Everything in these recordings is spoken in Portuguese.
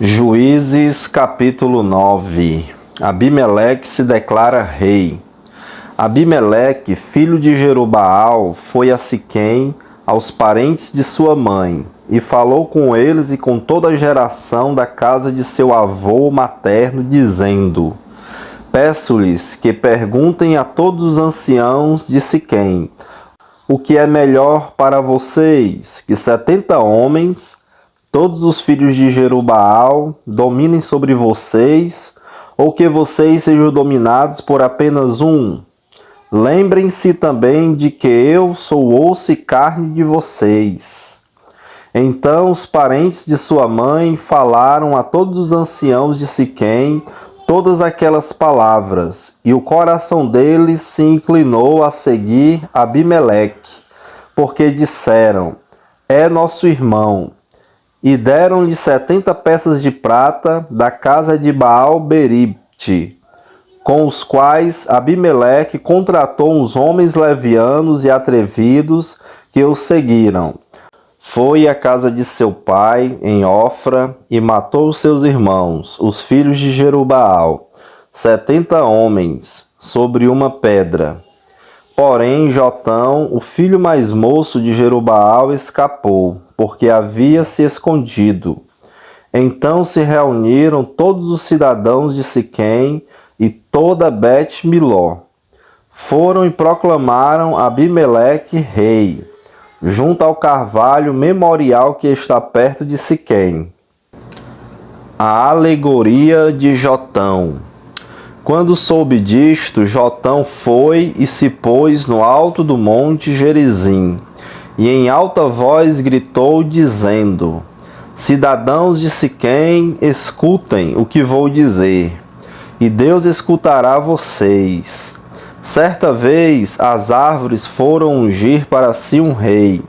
Juízes capítulo 9. Abimeleque se declara rei. Abimeleque, filho de Jerubaal, foi a Siquém, aos parentes de sua mãe, e falou com eles e com toda a geração da casa de seu avô materno, dizendo: Peço-lhes que perguntem a todos os anciãos de Siquém, o que é melhor para vocês, que 70 homens, todos os filhos de Jerubaal, dominem sobre vocês, ou que vocês sejam dominados por apenas um? Lembrem-se também de que eu sou osso e carne de vocês. Então os parentes de sua mãe falaram a todos os anciãos de Siquém todas aquelas palavras, e o coração deles se inclinou a seguir Abimeleque, porque disseram: é nosso irmão. E deram-lhe 70 peças de prata da casa de Baal-berite, com os quais Abimeleque contratou uns homens levianos e atrevidos que o seguiram. Foi à casa de seu pai, em Ofra, e matou seus irmãos, os filhos de Jerubaal, 70 homens, sobre uma pedra. Porém, Jotão, o filho mais moço de Jerubaal, escapou, porque havia se escondido. Então se reuniram todos os cidadãos de Siquém e toda Bet-Miló. Foram e proclamaram Abimeleque rei, junto ao carvalho memorial que está perto de Siquém. A alegoria de Jotão. Quando soube disto, Jotão foi e se pôs no alto do monte Gerizim, e em alta voz gritou, dizendo: Cidadãos de Siquém, escutem o que vou dizer, e Deus escutará vocês. Certa vez as árvores foram ungir para si um rei.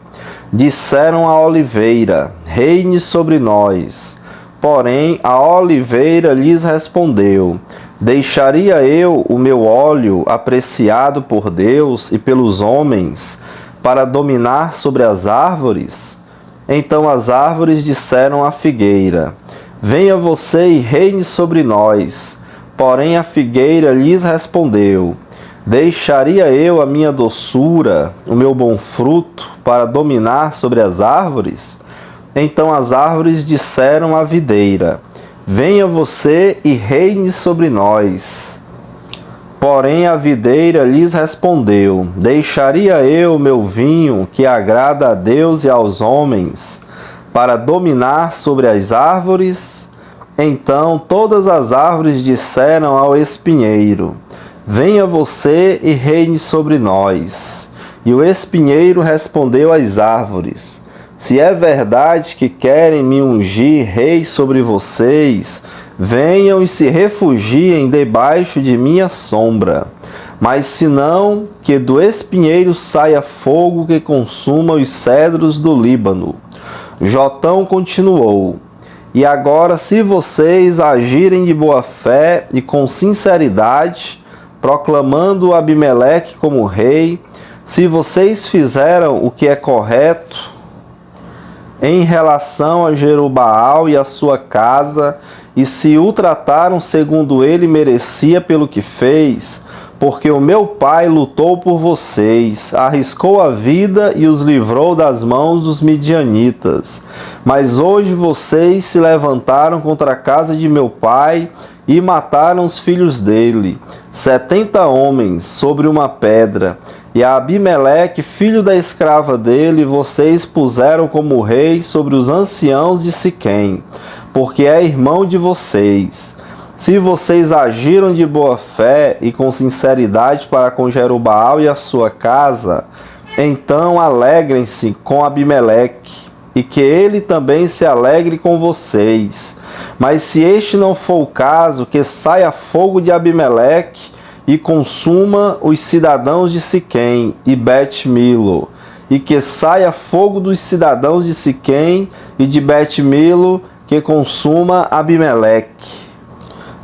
Disseram à oliveira: reine sobre nós. Porém a oliveira lhes respondeu: deixaria eu o meu óleo apreciado por Deus e pelos homens para dominar sobre as árvores? Então as árvores disseram à figueira: venha você e reine sobre nós. Porém a figueira lhes respondeu: deixaria eu a minha doçura, o meu bom fruto, para dominar sobre as árvores? Então as árvores disseram à videira: venha você e reine sobre nós. Porém a videira lhes respondeu: deixaria eu meu vinho, que agrada a Deus e aos homens, para dominar sobre as árvores? Então todas as árvores disseram ao espinheiro: venha você e reine sobre nós. E o espinheiro respondeu às árvores: se é verdade que querem me ungir rei sobre vocês, venham e se refugiem debaixo de minha sombra. Mas se não, que do espinheiro saia fogo que consuma os cedros do Líbano. Jotão continuou: e agora, se vocês agirem de boa fé e com sinceridade, proclamando Abimeleque como rei, se vocês fizeram o que é correto em relação a Jerubaal e a sua casa, e se o trataram segundo ele merecia pelo que fez, porque o meu pai lutou por vocês, arriscou a vida e os livrou das mãos dos midianitas. Mas hoje vocês se levantaram contra a casa de meu pai e mataram os filhos dele, 70 homens, sobre uma pedra. E a Abimeleque, filho da escrava dele, vocês puseram como rei sobre os anciãos de Siquém, porque é irmão de vocês. Se vocês agiram de boa fé e com sinceridade para com Jerubaal e a sua casa, então alegrem-se com Abimeleque, e que ele também se alegre com vocês. Mas se este não for o caso, que saia fogo de Abimeleque e consuma os cidadãos de Siquém e Bet-Milo, e que saia fogo dos cidadãos de Siquém e de Bet-Milo, que consuma Abimeleque.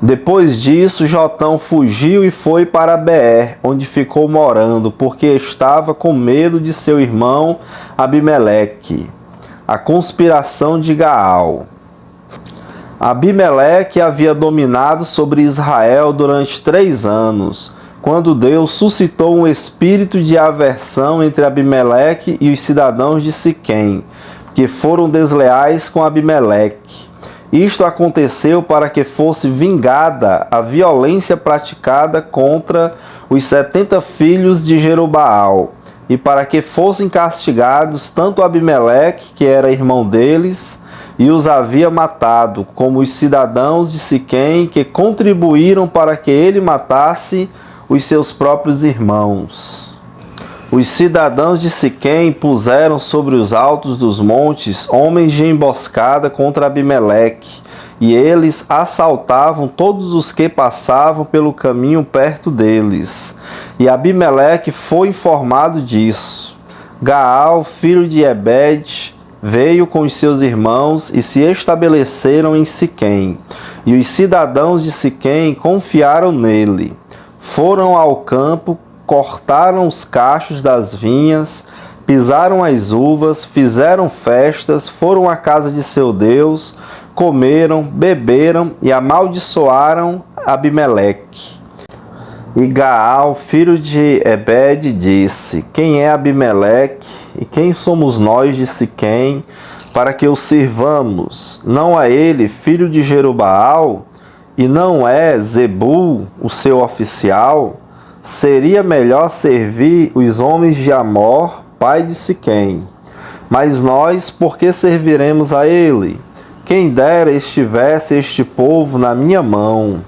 Depois disso, Jotão fugiu e foi para Beer, onde ficou morando, porque estava com medo de seu irmão Abimeleque. A conspiração de Gaal. Abimeleque havia dominado sobre Israel durante 3 anos, quando Deus suscitou um espírito de aversão entre Abimeleque e os cidadãos de Siquém, que foram desleais com Abimeleque. Isto aconteceu para que fosse vingada a violência praticada contra os 70 filhos de Jerobaal, e para que fossem castigados tanto Abimeleque, que era irmão deles, e os havia matado, como os cidadãos de Siquém, que contribuíram para que ele matasse os seus próprios irmãos. Os cidadãos de Siquém puseram sobre os altos dos montes homens de emboscada contra Abimeleque, e eles assaltavam todos os que passavam pelo caminho perto deles. E Abimeleque foi informado disso. Gaal, filho de Ebed, veio com os seus irmãos e se estabeleceram em Siquém. E os cidadãos de Siquém confiaram nele. Foram ao campo, cortaram os cachos das vinhas, pisaram as uvas, fizeram festas, foram à casa de seu Deus, comeram, beberam e amaldiçoaram Abimeleque. E Gaal, filho de Ebed, disse: Quem é Abimeleque e quem somos nós de Siquém, para que o sirvamos? Não é ele filho de Jerubaal? E não é Zebul o seu oficial? Seria melhor servir os homens de Amor, pai de Siquém. Mas nós, por que serviremos a ele? Quem dera estivesse este povo na minha mão.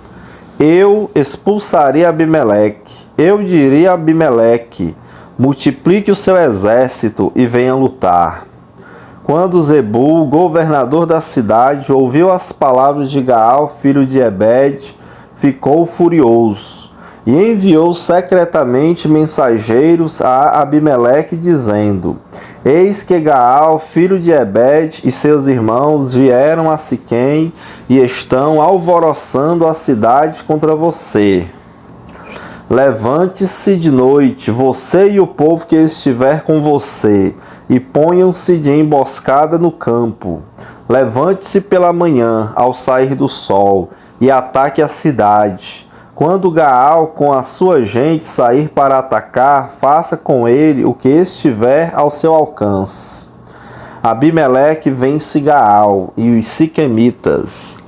Eu expulsaria Abimeleque. Eu diria a Abimeleque: multiplique o seu exército e venha lutar. Quando Zebul, governador da cidade, ouviu as palavras de Gaal, filho de Ebed, ficou furioso e enviou secretamente mensageiros a Abimeleque, dizendo: Eis que Gaal, filho de Ebed, e seus irmãos vieram a Siquém e estão alvoroçando a cidade contra você. Levante-se de noite, você e o povo que estiver com você, e ponham-se de emboscada no campo. Levante-se pela manhã, ao sair do sol, e ataque a cidade. Quando Gaal com a sua gente sair para atacar, faça com ele o que estiver ao seu alcance. Abimeleque vence Gaal e os siquemitas.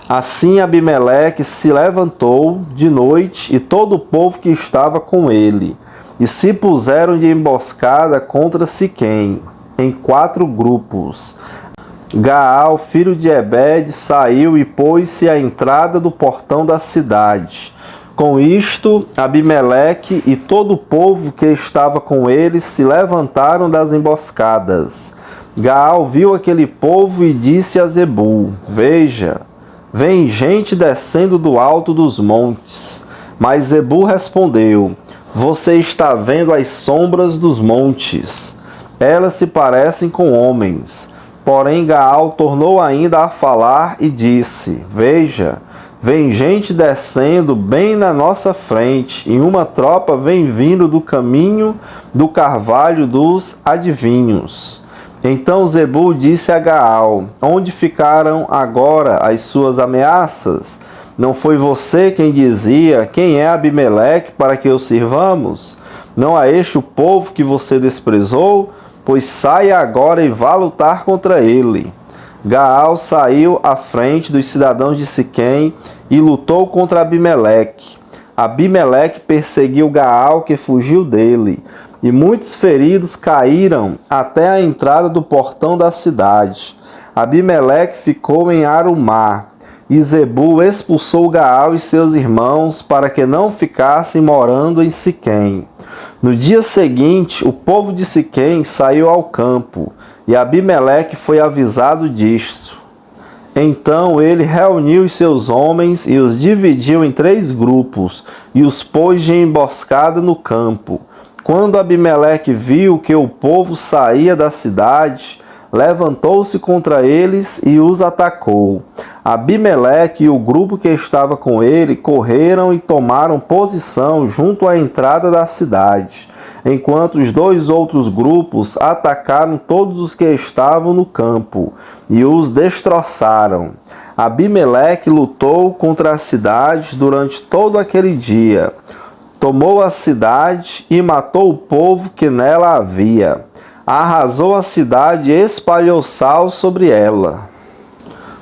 Assim Abimeleque se levantou de noite e todo o povo que estava com ele, e se puseram de emboscada contra Siquém, em 4 grupos. Gaal, filho de Ebed, saiu e pôs-se à entrada do portão da cidade. Com isto, Abimeleque e todo o povo que estava com ele se levantaram das emboscadas. Gaal viu aquele povo e disse a Zebul: Veja, vem gente descendo do alto dos montes. Mas Zebul respondeu: Você está vendo as sombras dos montes. Elas se parecem com homens. Porém Gaal tornou ainda a falar e disse: Veja, vem gente descendo bem na nossa frente, e uma tropa vem vindo do caminho do carvalho dos adivinhos. Então Zebul disse a Gaal: Onde ficaram agora as suas ameaças? Não foi você quem dizia: Quem é Abimeleque para que o sirvamos? Não é este o povo que você desprezou? Pois saia agora e vá lutar contra ele. Gaal saiu à frente dos cidadãos de Siquém e lutou contra Abimeleque. Abimeleque perseguiu Gaal, que fugiu dele, e muitos feridos caíram até a entrada do portão da cidade. Abimeleque ficou em Arumá, e Zebul expulsou Gaal e seus irmãos para que não ficassem morando em Siquém. No dia seguinte, o povo de Siquém saiu ao campo, e Abimeleque foi avisado disto. Então ele reuniu os seus homens e os dividiu em 3 grupos, e os pôs de emboscada no campo. Quando Abimeleque viu que o povo saía da cidade, levantou-se contra eles e os atacou. Abimeleque e o grupo que estava com ele correram e tomaram posição junto à entrada da cidade, enquanto os 2 outros grupos atacaram todos os que estavam no campo e os destroçaram. Abimeleque lutou contra a cidade durante todo aquele dia. Tomou a cidade e matou o povo que nela havia. Arrasou a cidade e espalhou sal sobre ela.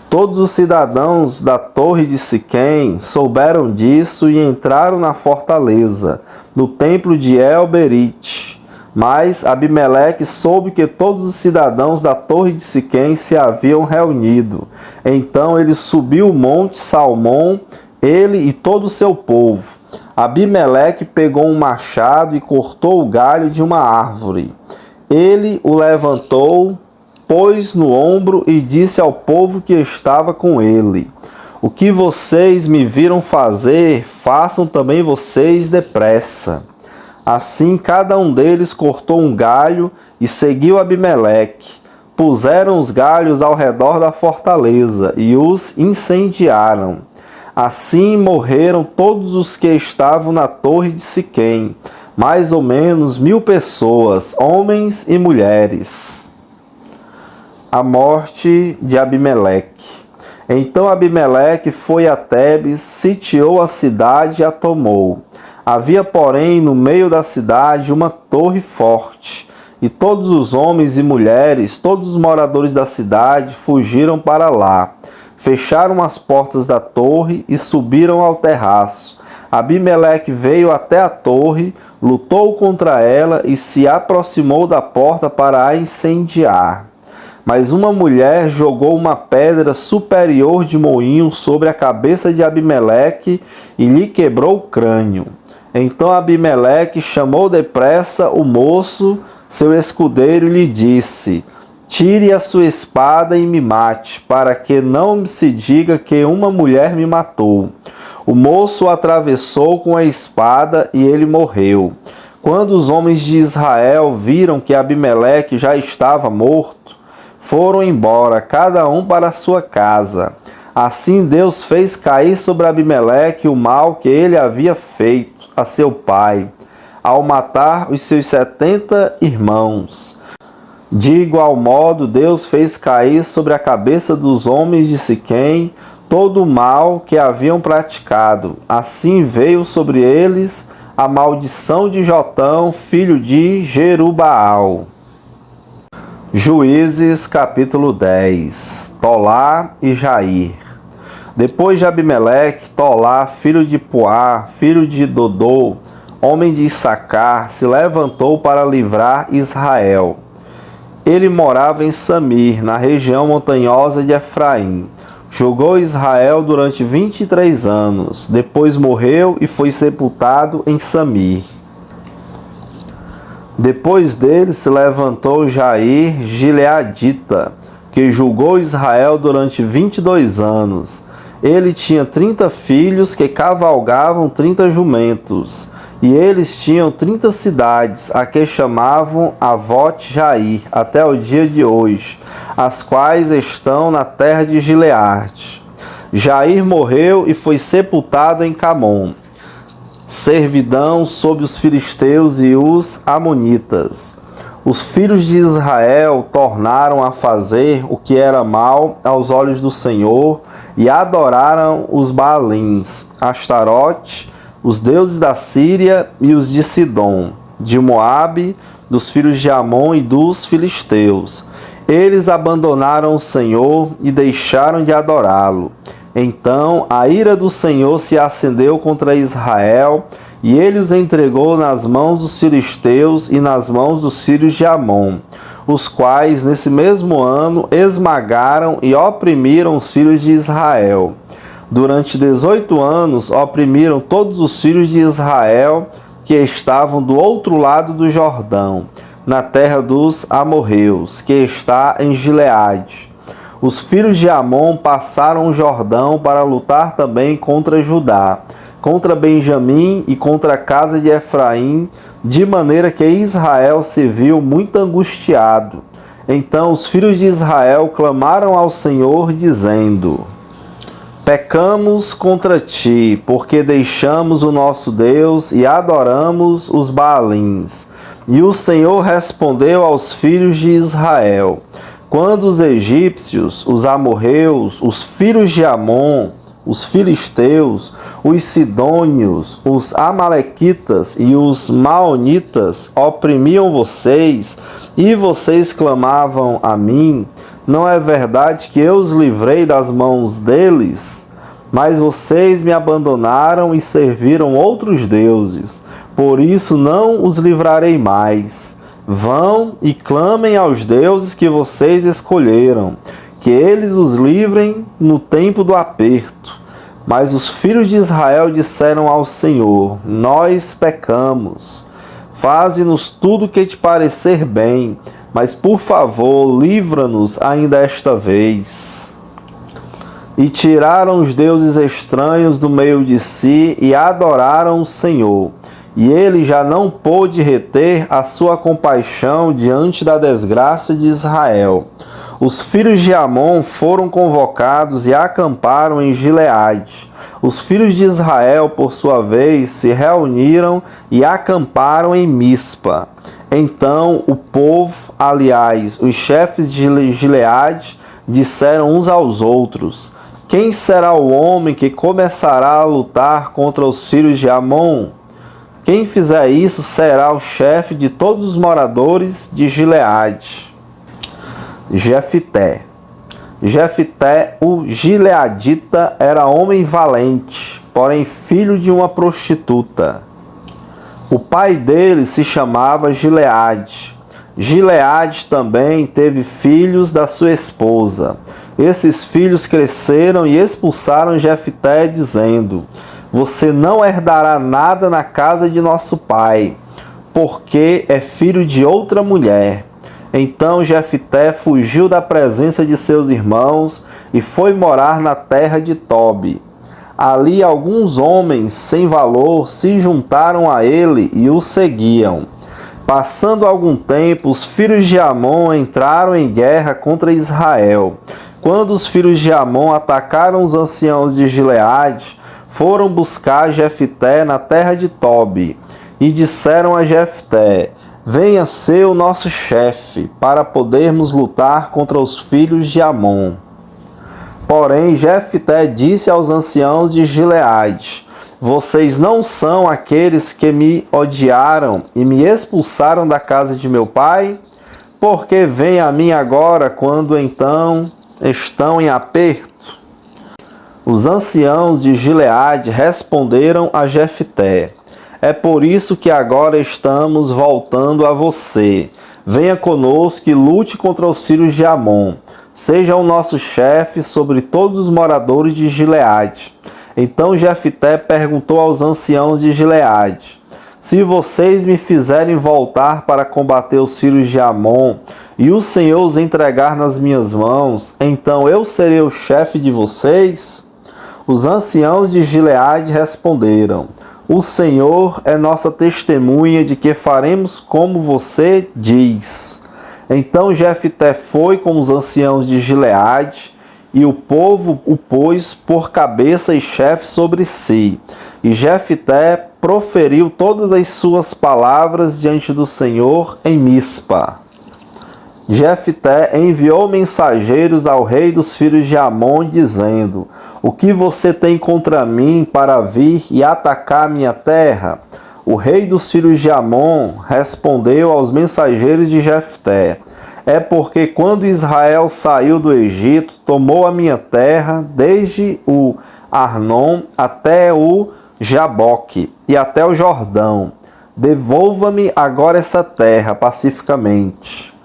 Todos os cidadãos da torre de Siquém souberam disso e entraram na fortaleza, no templo de El-Berite. Mas Abimeleque soube que todos os cidadãos da torre de Siquém se haviam reunido. Então ele subiu o monte Salmão, ele e todo o seu povo. Abimeleque pegou um machado e cortou o galho de uma árvore. Ele o levantou, pôs no ombro e disse ao povo que estava com ele: O que vocês me viram fazer, façam também vocês depressa. Assim cada um deles cortou um galho e seguiu Abimeleque. Puseram os galhos ao redor da fortaleza e os incendiaram. Assim morreram todos os que estavam na torre de Siquém, mais ou menos 1000 pessoas, homens e mulheres. A morte de Abimeleque. Então Abimeleque foi a Tebes, sitiou a cidade e a tomou. Havia, porém, no meio da cidade uma torre forte, e todos os homens e mulheres, todos os moradores da cidade, fugiram para lá. Fecharam as portas da torre e subiram ao terraço. Abimeleque veio até a torre, lutou contra ela e se aproximou da porta para a incendiar. Mas uma mulher jogou uma pedra superior de moinho sobre a cabeça de Abimeleque e lhe quebrou o crânio. Então Abimeleque chamou depressa o moço, seu escudeiro, e lhe disse: Tire a sua espada e me mate, para que não se diga que uma mulher me matou. O moço o atravessou com a espada e ele morreu. Quando os homens de Israel viram que Abimeleque já estava morto, foram embora, cada um para a sua casa. Assim Deus fez cair sobre Abimeleque o mal que ele havia feito a seu pai, ao matar os seus 70 irmãos. De igual modo, Deus fez cair sobre a cabeça dos homens de Siquém todo o mal que haviam praticado. Assim veio sobre eles a maldição de Jotão, filho de Jerubaal. Juízes, capítulo 10. Tolá e Jair. Depois de Abimeleque, Tolá, filho de Puá, filho de Dodô, homem de Issacar, se levantou para livrar Israel. Ele morava em Samir, na região montanhosa de Efraim. Julgou Israel durante 23 anos. Depois morreu e foi sepultado em Samir. Depois dele se levantou Jair Gileadita, que julgou Israel durante 22 anos. Ele tinha 30 filhos que cavalgavam 30 jumentos. E eles tinham 30 cidades, a que chamavam Avote Jair, até o dia de hoje, as quais estão na terra de Gileade. Jair morreu e foi sepultado em Camon. Servidão sob os filisteus e os amonitas. Os filhos de Israel tornaram a fazer o que era mal aos olhos do Senhor e adoraram os Baalins, Astarote, os deuses da Síria e os de Sidom, de Moabe, dos filhos de Amon e dos filisteus. Eles abandonaram o Senhor e deixaram de adorá-lo. Então a ira do Senhor se acendeu contra Israel, e ele os entregou nas mãos dos filisteus e nas mãos dos filhos de Amon, os quais nesse mesmo ano esmagaram e oprimiram os filhos de Israel. Durante 18 anos oprimiram todos os filhos de Israel que estavam do outro lado do Jordão, na terra dos amorreus, que está em Gileade. Os filhos de Amon passaram o Jordão para lutar também contra Judá, contra Benjamim e contra a casa de Efraim, de maneira que Israel se viu muito angustiado. Então os filhos de Israel clamaram ao Senhor, dizendo: Pecamos contra ti, porque deixamos o nosso Deus e adoramos os Baalins. E o Senhor respondeu aos filhos de Israel: quando os egípcios, os amorreus, os filhos de Amon, os filisteus, os sidônios, os amalequitas e os maonitas oprimiam vocês, e vocês clamavam a mim, não é verdade que eu os livrei das mãos deles? Mas vocês me abandonaram e serviram outros deuses, por isso não os livrarei mais. Vão e clamem aos deuses que vocês escolheram, que eles os livrem no tempo do aperto. Mas os filhos de Israel disseram ao Senhor: nós pecamos. Faze-nos tudo o que te parecer bem, mas por favor, livra-nos ainda esta vez. E tiraram os deuses estranhos do meio de si e adoraram o Senhor. E ele já não pôde reter a sua compaixão diante da desgraça de Israel. Os filhos de Amon foram convocados e acamparam em Gileade. Os filhos de Israel, por sua vez, se reuniram e acamparam em Mispa. Então o povo, aliás, os chefes de Gileade, disseram uns aos outros: quem será o homem que começará a lutar contra os filhos de Amon? Quem fizer isso será o chefe de todos os moradores de Gileade. Jefté. Jefté, o gileadita, era homem valente, porém filho de uma prostituta. O pai dele se chamava Gileade. Gileade também teve filhos da sua esposa. Esses filhos cresceram e expulsaram Jefté, dizendo: você não herdará nada na casa de nosso pai, porque é filho de outra mulher. Então Jefté fugiu da presença de seus irmãos e foi morar na terra de Tobi. Ali alguns homens sem valor se juntaram a ele e o seguiam. Passando algum tempo, os filhos de Amon entraram em guerra contra Israel. Quando os filhos de Amon atacaram os anciãos de Gileade, foram buscar Jefté na terra de Tobi e disseram a Jefté: venha ser o nosso chefe, para podermos lutar contra os filhos de Amon. Porém, Jefté disse aos anciãos de Gileade: vocês não são aqueles que me odiaram e me expulsaram da casa de meu pai? Por que vêm a mim agora, quando então estão em aperto? Os anciãos de Gileade responderam a Jefté: é por isso que agora estamos voltando a você. Venha conosco e lute contra os filhos de Amon. Seja o nosso chefe sobre todos os moradores de Gileade. Então Jefté perguntou aos anciãos de Gileade: se vocês me fizerem voltar para combater os filhos de Amon e o Senhor os entregar nas minhas mãos, então eu serei o chefe de vocês? Os anciãos de Gileade responderam: o Senhor é nossa testemunha de que faremos como você diz. Então Jefté foi com os anciãos de Gileade, e o povo o pôs por cabeça e chefe sobre si. E Jefté proferiu todas as suas palavras diante do Senhor em Mispa. Jefté enviou mensageiros ao rei dos filhos de Amon, dizendo: o que você tem contra mim para vir e atacar minha terra? O rei dos filhos de Amon respondeu aos mensageiros de Jefté: é porque quando Israel saiu do Egito, tomou a minha terra, desde o Arnon até o Jaboque e até o Jordão. Devolva-me agora essa terra pacificamente.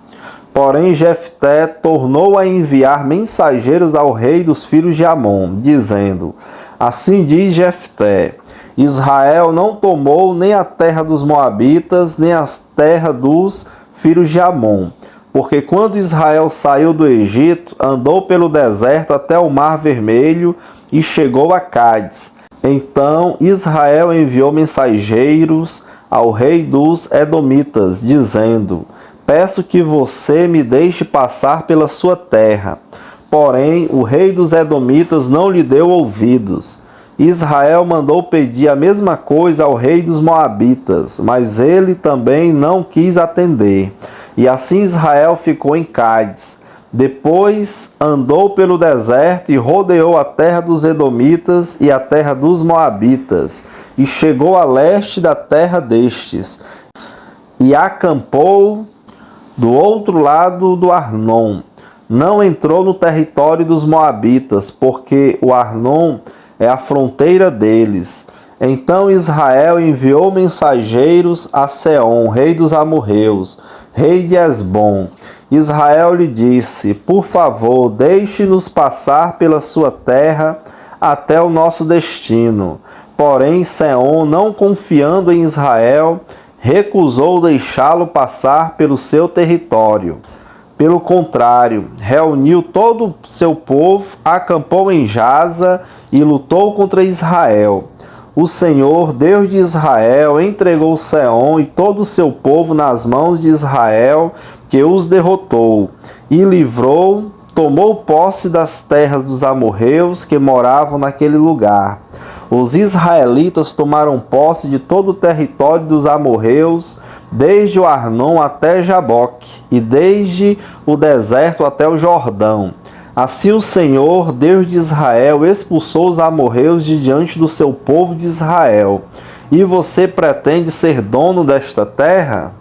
Porém, Jefté tornou a enviar mensageiros ao rei dos filhos de Amon, dizendo: assim diz Jefté: Israel não tomou nem a terra dos Moabitas, nem a terra dos filhos de Amon, porque quando Israel saiu do Egito, andou pelo deserto até o Mar Vermelho e chegou a Cádiz. Então Israel enviou mensageiros ao rei dos Edomitas, dizendo: peço que você me deixe passar pela sua terra. Porém, o rei dos Edomitas não lhe deu ouvidos. Israel mandou pedir a mesma coisa ao rei dos Moabitas, mas ele também não quis atender. E assim Israel ficou em Cádiz. Depois andou pelo deserto e rodeou a terra dos Edomitas e a terra dos Moabitas, e chegou a leste da terra destes, e acampou do outro lado do Arnon. Não entrou no território dos Moabitas, porque o Arnon é a fronteira deles. Então Israel enviou mensageiros a Seom, rei dos amorreus, rei de Hesbom. Israel lhe disse: por favor, deixe-nos passar pela sua terra até o nosso destino. Porém, Seom, não confiando em Israel, recusou deixá-lo passar pelo seu território. Pelo contrário, reuniu todo o seu povo, acampou em Jaza e lutou contra Israel. O Senhor, Deus de Israel, entregou Seom e todo o seu povo nas mãos de Israel, que os derrotou, e tomou posse das terras dos amorreus que moravam naquele lugar. Os israelitas tomaram posse de todo o território dos amorreus, desde o Arnon até Jaboque, e desde o deserto até o Jordão. Assim o Senhor, Deus de Israel, expulsou os amorreus de diante do seu povo de Israel. E você pretende ser dono desta terra?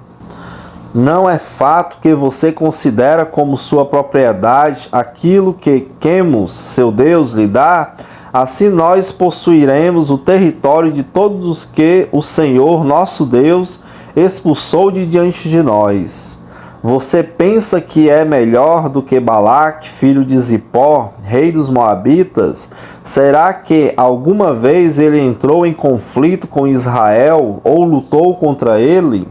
Não é fato que você considera como sua propriedade aquilo que Quemos, seu Deus, lhe dá? Assim nós possuiremos o território de todos os que o Senhor, nosso Deus, expulsou de diante de nós. Você pensa que é melhor do que Balaque, filho de Zipó, rei dos Moabitas? Será que alguma vez ele entrou em conflito com Israel ou lutou contra ele?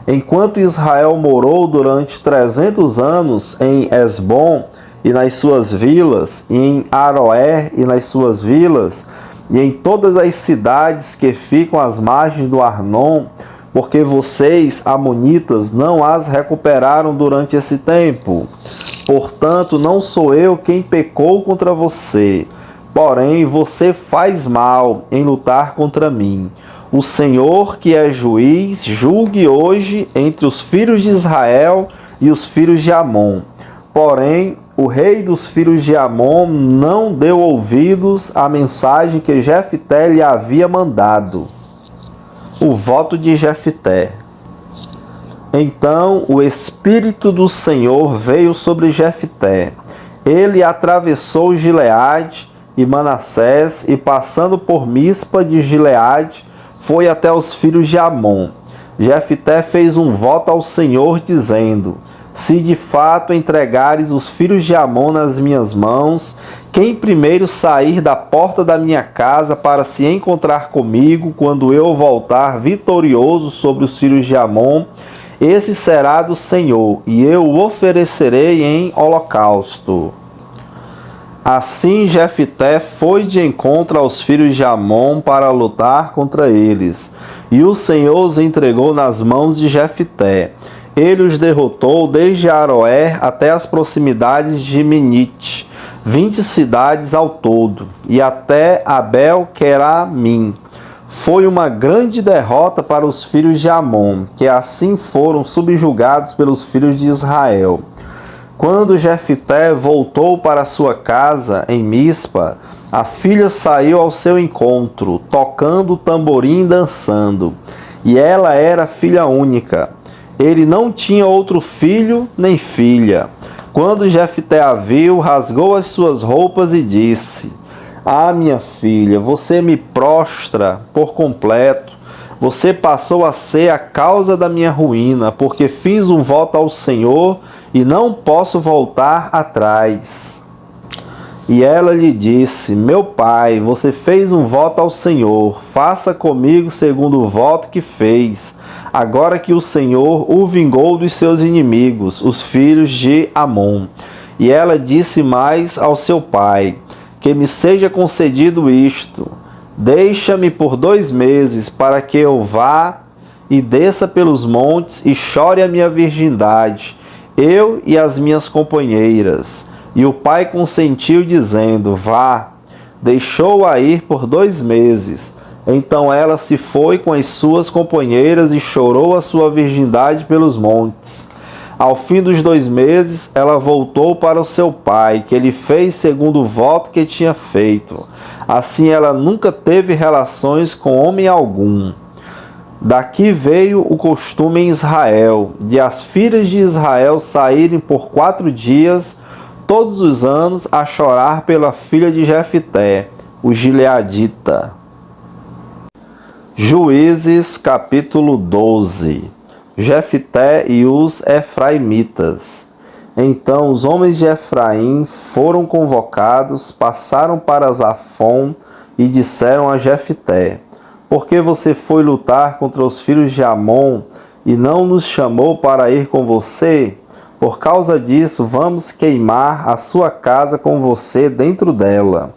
Enquanto Israel morou durante 300 anos em Hesbom e nas suas vilas, e em Aroé e nas suas vilas, e em todas as cidades que ficam às margens do Arnon, porque vocês, amonitas, não as recuperaram durante esse tempo. Portanto, não sou eu quem pecou contra você, porém você faz mal em lutar contra mim. O Senhor, que é juiz, julgue hoje entre os filhos de Israel e os filhos de Amon. Porém, o rei dos filhos de Amon não deu ouvidos à mensagem que Jefté lhe havia mandado. O voto de Jefté. Então o Espírito do Senhor veio sobre Jefté. Ele atravessou Gileade e Manassés, e passando por Mispa de Gileade, foi até os filhos de Amon. Jefté fez um voto ao Senhor, dizendo: se de fato entregares os filhos de Amon nas minhas mãos, quem primeiro sair da porta da minha casa para se encontrar comigo, quando eu voltar vitorioso sobre os filhos de Amon, esse será do Senhor, e eu o oferecerei em holocausto. Assim Jefté foi de encontro aos filhos de Amon para lutar contra eles, e o Senhor os entregou nas mãos de Jefté. Ele os derrotou desde Aroé até as proximidades de Minite, 20 cidades ao todo, e até Abel-Queramim. Foi uma grande derrota para os filhos de Amon, que assim foram subjugados pelos filhos de Israel. Quando Jefté voltou para sua casa em Mispa, a filha saiu ao seu encontro, tocando o tamborim e dançando, e ela era filha única. Ele não tinha outro filho nem filha. Quando Jefté a viu, rasgou as suas roupas e disse: ah, minha filha, você me prostra por completo. Você passou a ser a causa da minha ruína, porque fiz um voto ao Senhor e não posso voltar atrás. E ela lhe disse: meu pai, você fez um voto ao Senhor, faça comigo segundo o voto que fez, agora que o Senhor o vingou dos seus inimigos, os filhos de Amon. E ela disse mais ao seu pai: que me seja concedido isto, deixa-me por 2 meses, para que eu vá e desça pelos montes e chore a minha virgindade, eu e as minhas companheiras. E o pai consentiu, dizendo: vá. Deixou-a ir por 2 meses. Então ela se foi com as suas companheiras e chorou a sua virgindade pelos montes. Ao fim dos 2 meses, ela voltou para o seu pai, que ele fez segundo o voto que tinha feito. Assim ela nunca teve relações com homem algum. Daqui veio o costume em Israel, de as filhas de Israel saírem por 4 dias, todos os anos, a chorar pela filha de Jefté, o gileadita. Juízes capítulo 12. Jefté e os efraimitas. Então os homens de Efraim foram convocados, passaram para Zafon e disseram a Jefté: por que você foi lutar contra os filhos de Amon e não nos chamou para ir com você? Por causa disso, vamos queimar a sua casa com você dentro dela.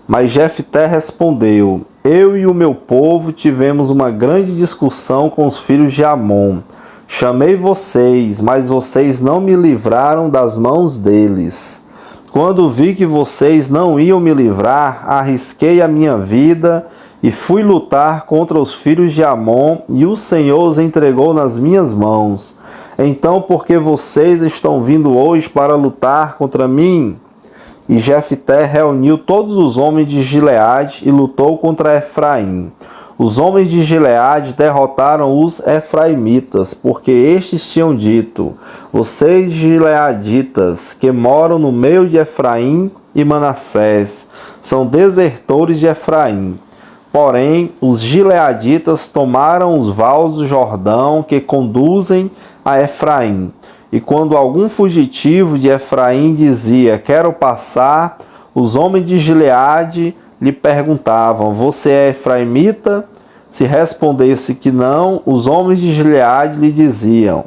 Mas Jefté respondeu: eu e o meu povo tivemos uma grande discussão com os filhos de Amon. Chamei vocês, mas vocês não me livraram das mãos deles. Quando vi que vocês não iam me livrar, arrisquei a minha vida e fui lutar contra os filhos de Amon, e o Senhor os entregou nas minhas mãos. Então, por que vocês estão vindo hoje para lutar contra mim? E Jefté reuniu todos os homens de Gileade e lutou contra Efraim. Os homens de Gileade derrotaram os efraimitas, porque estes tinham dito: vocês gileaditas, que moram no meio de Efraim e Manassés, são desertores de Efraim. Porém, os gileaditas tomaram os vales do Jordão que conduzem a Efraim. E quando algum fugitivo de Efraim dizia: quero passar, os homens de Gileade lhe perguntavam: você é efraimita? Se respondesse que não, os homens de Gileade lhe diziam: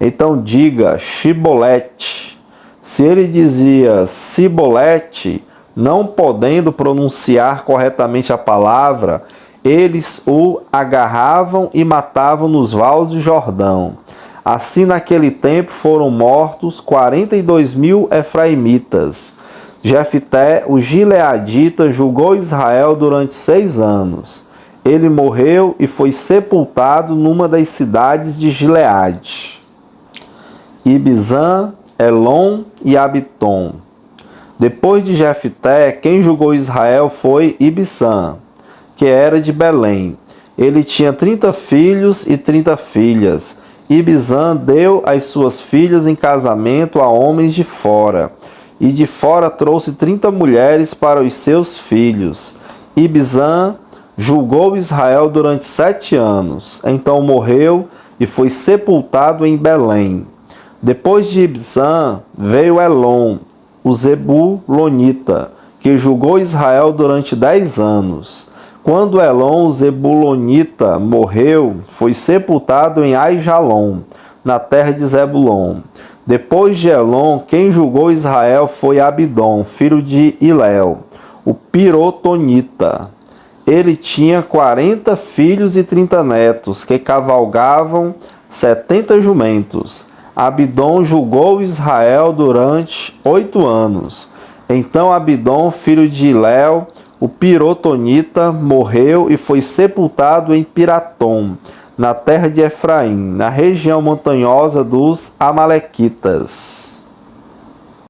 então diga Shibolete. Se ele dizia Sibolete, não podendo pronunciar corretamente a palavra, eles o agarravam e matavam nos vales do Jordão. Assim, naquele tempo foram mortos 42.000 efraimitas. Jefté, o gileadita, julgou Israel durante 6 anos. Ele morreu e foi sepultado numa das cidades de Gileade. Ibzan, Elon e Abitom. Depois de Jefté, quem julgou Israel foi Ibzan, que era de Belém. Ele tinha 30 filhos e 30 filhas. Ibzan deu as suas filhas em casamento a homens de fora, e de fora trouxe 30 mulheres para os seus filhos. Ibzan julgou Israel durante 7 anos. Então morreu e foi sepultado em Belém. Depois de Ibzan veio Elon, o Zebulonita, que julgou Israel durante 10 anos. Quando Elon, o Zebulonita, morreu, foi sepultado em Aijalon, na terra de Zebulon. Depois de Elon, quem julgou Israel foi Abidom, filho de Hilel, o Pirotonita. Ele tinha 40 filhos e 30 netos, que cavalgavam 70 jumentos. Abidom julgou Israel durante 8 anos. Então Abidom, filho de Hilel, o Pirotonita, morreu e foi sepultado em Piratom, na terra de Efraim, na região montanhosa dos Amalequitas.